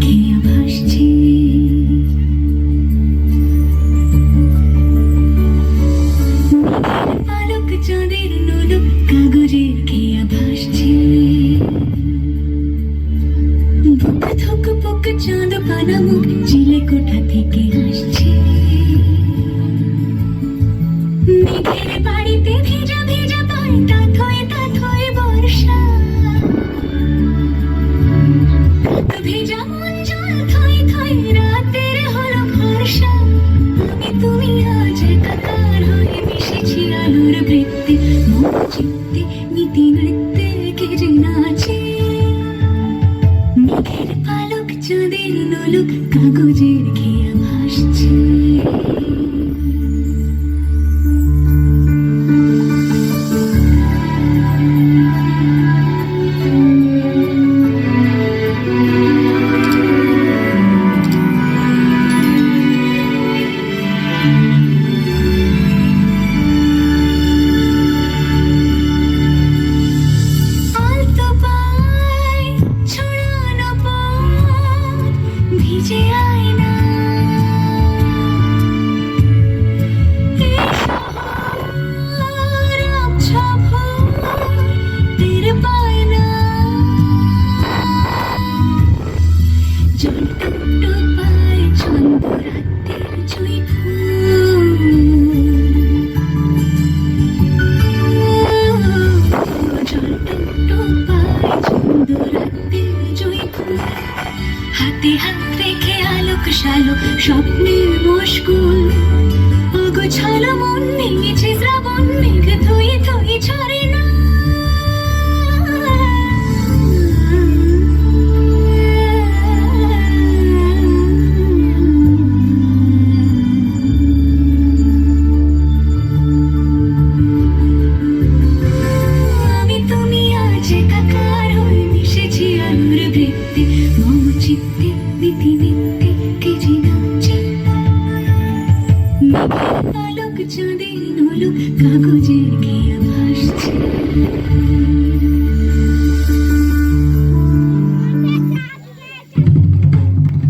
খেয়া ভাসছে। পালক চাঁদের নোলক কাগজের খেয়া ভাসছে। বুক থুক বুক চাঁদ পানা মুখ চিলে কোঠা থেকে আসছে। মেঘের বাড়িতে ভেজা ভেজা পায় তাথয়ে বর্ষা। ভেজা মন জল থই থই রাতের হলো ভরসা। আমি তুমি আজ একাকার হয়ে মিশেছি আলোর বৃত্তে। মন চিত্তে নীতি নৃত্যে কে যে নাচে। মেঘের পালক চাঁদের নোলক কাগজের খেয়া ভাসছে। ভিজে আয়না আবছা ভোর পায় না। জল টুকটো পায় ছন্দ রাতের জুই ফুল। জল টুকটো পায় ছন্দ রাতের জুই ফুল। হাতে হাত রেখে আলোক শালোক স্বপ্নের মশগুল। অগোছালো মন ভেঙেছে শ্রাবণ মেঘ থই থই ঝরে না। আমি তুমি আজ একাকার হয়ে মিশেছি আলোর বৃত্তে। মম চিত্তে নীতি নিত্যে কে যে নাচে। মেঘের পালক চাঁদের নোলক কাগজের খেয়া ভাসছে।